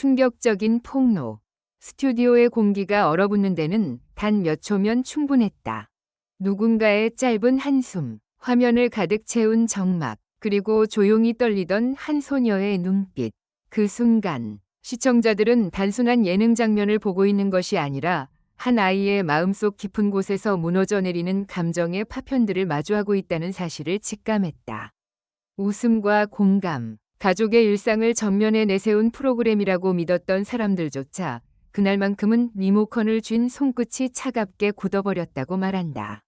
충격적인 폭로. 스튜디오의 공기가 얼어붙는 데는 단 몇 초면 충분했다. 누군가의 짧은 한숨, 화면을 가득 채운 정막, 그리고 조용히 떨리던 한 소녀의 눈빛. 그 순간 시청자들은 단순한 예능 장면을 보고 있는 것이 아니라 한 아이의 마음속 깊은 곳에서 무너져 내리는 감정의 파편들을 마주하고 있다는 사실을 직감했다. 웃음과 공감, 가족의 일상을 전면에 내세운 프로그램이라고 믿었던 사람들조차 그날만큼은 리모컨을 쥔 손끝이 차갑게 굳어버렸다고 말한다.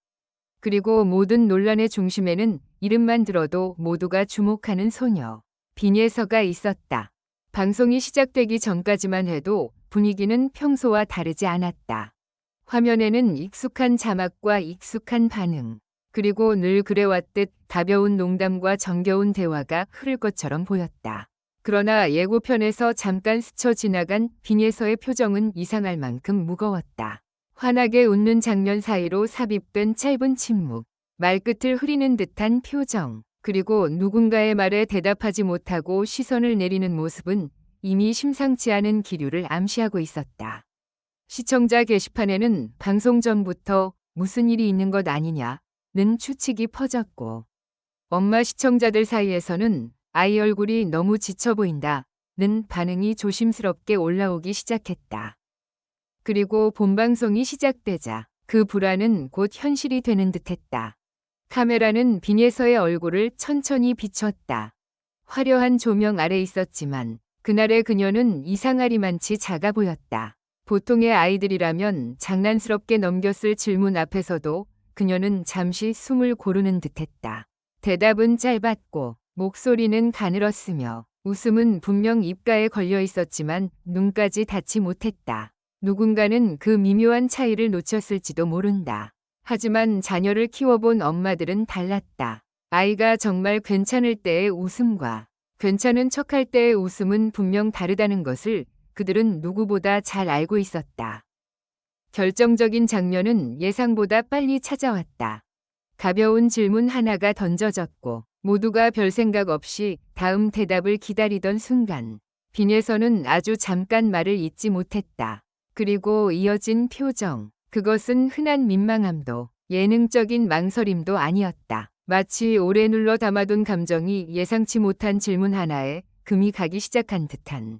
그리고 모든 논란의 중심에는 이름만 들어도 모두가 주목하는 소녀, 빈예서가 있었다. 방송이 시작되기 전까지만 해도 분위기는 평소와 다르지 않았다. 화면에는 익숙한 자막과 익숙한 반응, 그리고 늘 그래왔듯 가벼운 농담과 정겨운 대화가 흐를 것처럼 보였다. 그러나 예고편에서 잠깐 스쳐 지나간 빈예서의 표정은 이상할 만큼 무거웠다. 환하게 웃는 장면 사이로 삽입된 짧은 침묵, 말끝을 흐리는 듯한 표정, 그리고 누군가의 말에 대답하지 못하고 시선을 내리는 모습은 이미 심상치 않은 기류를 암시하고 있었다. 시청자 게시판에는 방송 전부터 무슨 일이 있는 것 아니냐는 추측이 퍼졌고, 엄마 시청자들 사이에서는 아이 얼굴이 너무 지쳐 보인다는 반응이 조심스럽게 올라오기 시작했다. 그리고 본방송이 시작되자 그 불안은 곧 현실이 되는 듯했다. 카메라는 빈예서의 얼굴을 천천히 비췄다. 화려한 조명 아래 있었지만 그날의 그녀는 이상하리만치 작아 보였다. 보통의 아이들이라면 장난스럽게 넘겼을 질문 앞에서도 그녀는 잠시 숨을 고르는 듯했다. 대답은 짧았고 목소리는 가늘었으며 웃음은 분명 입가에 걸려 있었지만 눈까지 닿지 못했다. 누군가는 그 미묘한 차이를 놓쳤을지도 모른다. 하지만 자녀를 키워본 엄마들은 달랐다. 아이가 정말 괜찮을 때의 웃음과 괜찮은 척할 때의 웃음은 분명 다르다는 것을 그들은 누구보다 잘 알고 있었다. 결정적인 장면은 예상보다 빨리 찾아왔다. 가벼운 질문 하나가 던져졌고 모두가 별 생각 없이 다음 대답을 기다리던 순간 빈예서는 아주 잠깐 말을 잇지 못했다. 그리고 이어진 표정, 그것은 흔한 민망함도 예능적인 망설임도 아니었다. 마치 오래 눌러 담아둔 감정이 예상치 못한 질문 하나에 금이 가기 시작한 듯한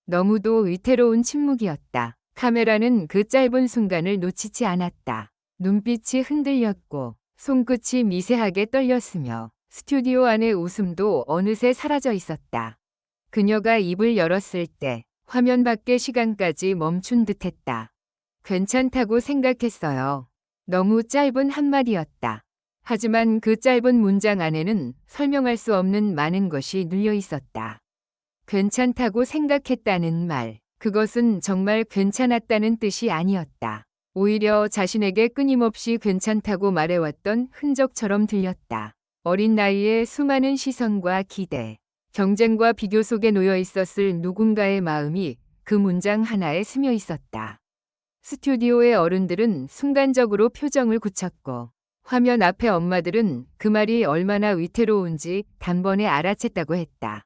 너무도 위태로운 침묵이었다. 카메라는 그 짧은 순간을 놓치지 않았다. 눈빛이 흔들렸고 손끝이 미세하게 떨렸으며 스튜디오 안의 웃음도 어느새 사라져 있었다. 그녀가 입을 열었을 때 화면 밖의 시간까지 멈춘 듯했다. 괜찮다고 생각했어요. 너무 짧은 한마디였다. 하지만 그 짧은 문장 안에는 설명할 수 없는 많은 것이 눌려 있었다. 괜찮다고 생각했다는 말, 그것은 정말 괜찮았다는 뜻이 아니었다. 오히려 자신에게 끊임없이 괜찮다고 말해왔던 흔적처럼 들렸다. 어린 나이에 수많은 시선과 기대, 경쟁과 비교 속에 놓여 있었을 누군가의 마음이 그 문장 하나에 스며 있었다. 스튜디오의 어른들은 순간적으로 표정을 굳혔고 화면 앞의 엄마들은 그 말이 얼마나 위태로운지 단번에 알아챘다고 했다.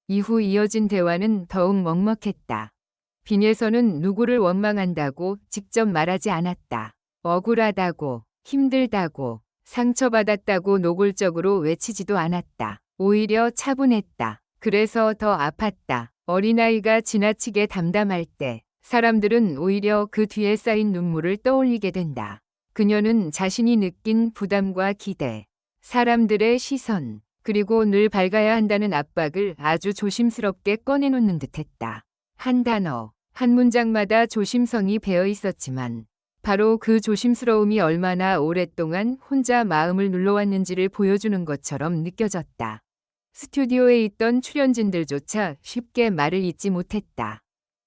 이후 이어진 대화는 더욱 먹먹했다. 빈예서는 누구를 원망한다고 직접 말하지 않았다. 억울하다고, 힘들다고, 상처받았다고 노골적으로 외치지도 않았다. 오히려 차분했다. 그래서 더 아팠다. 어린아이가 지나치게 담담할 때 사람들은 오히려 그 뒤에 쌓인 눈물을 떠올리게 된다. 그녀는 자신이 느낀 부담과 기대, 사람들의 시선, 그리고 늘 밝아야 한다는 압박을 아주 조심스럽게 꺼내놓는 듯했다. 한 단어, 한 문장마다 조심성이 배어 있었지만 바로 그 조심스러움이 얼마나 오랫동안 혼자 마음을 눌러왔는지를 보여주는 것처럼 느껴졌다. 스튜디오에 있던 출연진들조차 쉽게 말을 잇지 못했다.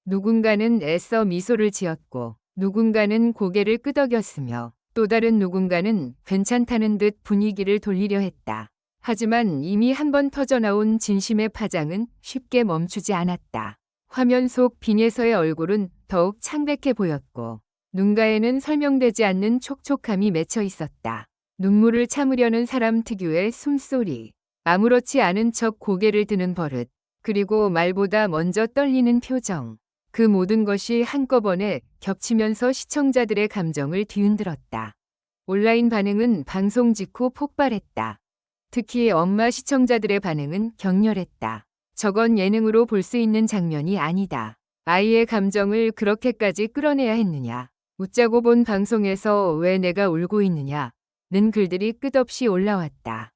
누군가는 애써 미소를 지었고 누군가는 고개를 끄덕였으며 또 다른 누군가는 괜찮다는 듯 분위기를 돌리려 했다. 하지만 이미 한 번 터져나온 진심의 파장은 쉽게 멈추지 않았다. 화면 속 빈예서의 얼굴은 더욱 창백해 보였고 눈가에는 설명되지 않는 촉촉함이 맺혀 있었다. 눈물을 참으려는 사람 특유의 숨소리, 아무렇지 않은 척 고개를 드는 버릇, 그리고 말보다 먼저 떨리는 표정. 그 모든 것이 한꺼번에 겹치면서 시청자들의 감정을 뒤흔들었다. 온라인 반응은 방송 직후 폭발했다. 특히 엄마 시청자들의 반응은 격렬했다. 저건 예능으로 볼 수 있는 장면이 아니다. 아이의 감정을 그렇게까지 끌어내야 했느냐. 웃자고 본 방송에서 왜 내가 울고 있느냐. 는 글들이 끝없이 올라왔다.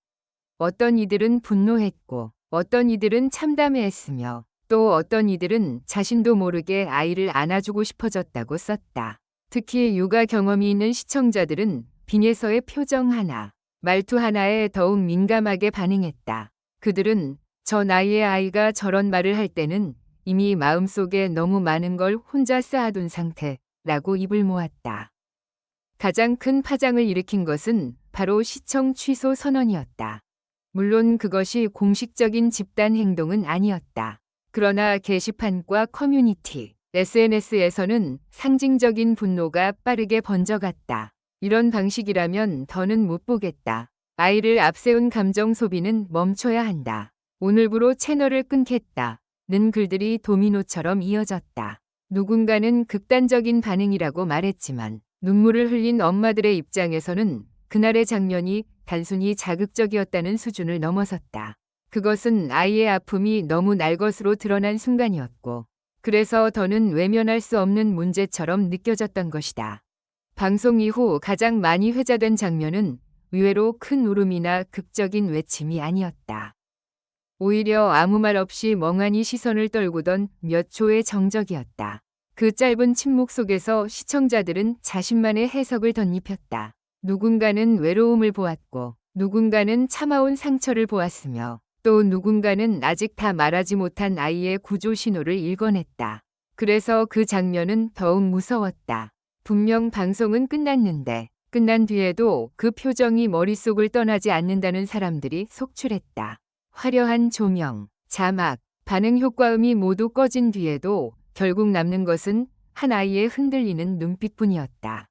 어떤 이들은 분노했고 어떤 이들은 참담해했으며 또 어떤 이들은 자신도 모르게 아이를 안아주고 싶어졌다고 썼다. 특히 육아 경험이 있는 시청자들은 빈예서의 표정 하나, 말투 하나에 더욱 민감하게 반응했다. 그들은 저 나이의 아이가 저런 말을 할 때는 이미 마음속에 너무 많은 걸 혼자 쌓아둔 상태라고 입을 모았다. 가장 큰 파장을 일으킨 것은 바로 시청 취소 선언이었다. 물론 그것이 공식적인 집단 행동은 아니었다. 그러나 게시판과 커뮤니티, SNS에서는 상징적인 분노가 빠르게 번져갔다. 이런 방식이라면 더는 못 보겠다. 아이를 앞세운 감정 소비는 멈춰야 한다. 오늘부로 채널을 끊겠다. 는 글들이 도미노처럼 이어졌다. 누군가는 극단적인 반응이라고 말했지만 눈물을 흘린 엄마들의 입장에서는 그날의 장면이 단순히 자극적이었다는 수준을 넘어섰다. 그것은 아이의 아픔이 너무 날 것으로 드러난 순간이었고 그래서 더는 외면할 수 없는 문제처럼 느껴졌던 것이다. 방송 이후 가장 많이 회자된 장면은 의외로 큰 울음이나 극적인 외침이 아니었다. 오히려 아무 말 없이 멍하니 시선을 떨구던 몇 초의 정적이었다. 그 짧은 침묵 속에서 시청자들은 자신만의 해석을 덧입혔다. 누군가는 외로움을 보았고 누군가는 참아온 상처를 보았으며 또 누군가는 아직 다 말하지 못한 아이의 구조 신호를 읽어냈다. 그래서 그 장면은 더욱 무서웠다. 분명 방송은 끝났는데 끝난 뒤에도 그 표정이 머릿속을 떠나지 않는다는 사람들이 속출했다. 화려한 조명, 자막, 반응 효과음이 모두 꺼진 뒤에도 결국 남는 것은 한 아이의 흔들리는 눈빛뿐이었다.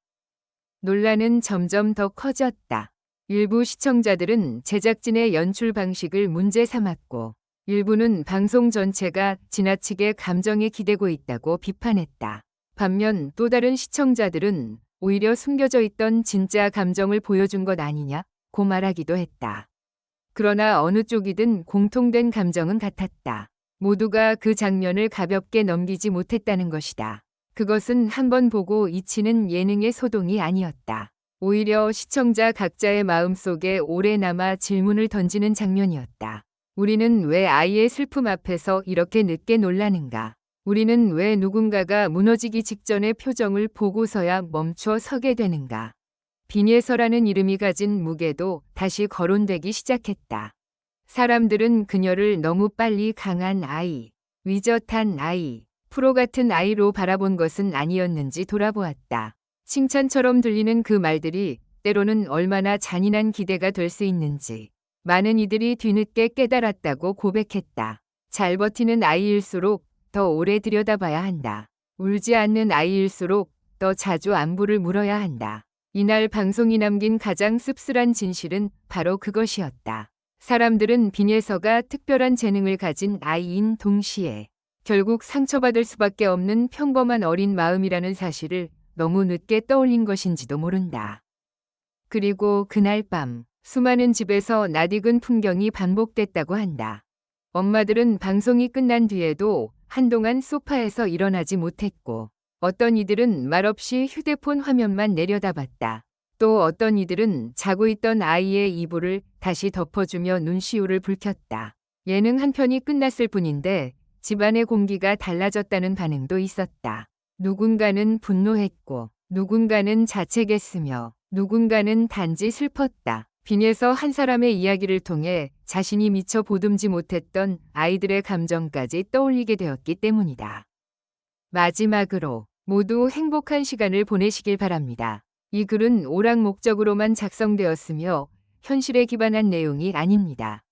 논란은 점점 더 커졌다. 일부 시청자들은 제작진의 연출 방식을 문제 삼았고 일부는 방송 전체가 지나치게 감정에 기대고 있다고 비판했다. 반면 또 다른 시청자들은 오히려 숨겨져 있던 진짜 감정을 보여준 것 아니냐고 말하기도 했다. 그러나 어느 쪽이든 공통된 감정은 같았다. 모두가 그 장면을 가볍게 넘기지 못했다는 것이다. 그것은 한번 보고 잊히는 예능의 소동이 아니었다. 오히려 시청자 각자의 마음속에 오래 남아 질문을 던지는 장면이었다. 우리는 왜 아이의 슬픔 앞에서 이렇게 늦게 놀라는가? 우리는 왜 누군가가 무너지기 직전의 표정을 보고서야 멈춰 서게 되는가? 빈예서라는 이름이 가진 무게도 다시 거론되기 시작했다. 사람들은 그녀를 너무 빨리 강한 아이, 위젓한 아이, 프로 같은 아이로 바라본 것은 아니었는지 돌아보았다. 칭찬처럼 들리는 그 말들이 때로는 얼마나 잔인한 기대가 될 수 있는지 많은 이들이 뒤늦게 깨달았다고 고백했다. 잘 버티는 아이일수록 더 오래 들여다봐야 한다. 울지 않는 아이일수록 더 자주 안부를 물어야 한다. 이날 방송이 남긴 가장 씁쓸한 진실은 바로 그것이었다. 사람들은 빈예서가 특별한 재능을 가진 아이인 동시에 결국 상처받을 수밖에 없는 평범한 어린 마음이라는 사실을 너무 늦게 떠올린 것인지도 모른다. 그리고 그날 밤 수많은 집에서 낯익은 풍경이 반복됐다고 한다. 엄마들은 방송이 끝난 뒤에도 한동안 소파에서 일어나지 못했고 어떤 이들은 말없이 휴대폰 화면만 내려다봤다. 또 어떤 이들은 자고 있던 아이의 이불을 다시 덮어주며 눈시울을 붉혔다. 예능 한 편이 끝났을 뿐인데 집안의 공기가 달라졌다는 반응도 있었다. 누군가는 분노했고 누군가는 자책했으며 누군가는 단지 슬펐다. 빈에서 한 사람의 이야기를 통해 자신이 미처 보듬지 못했던 아이들의 감정까지 떠올리게 되었기 때문이다. 마지막으로 모두 행복한 시간을 보내시길 바랍니다. 이 글은 오락 목적으로만 작성되었으며 현실에 기반한 내용이 아닙니다.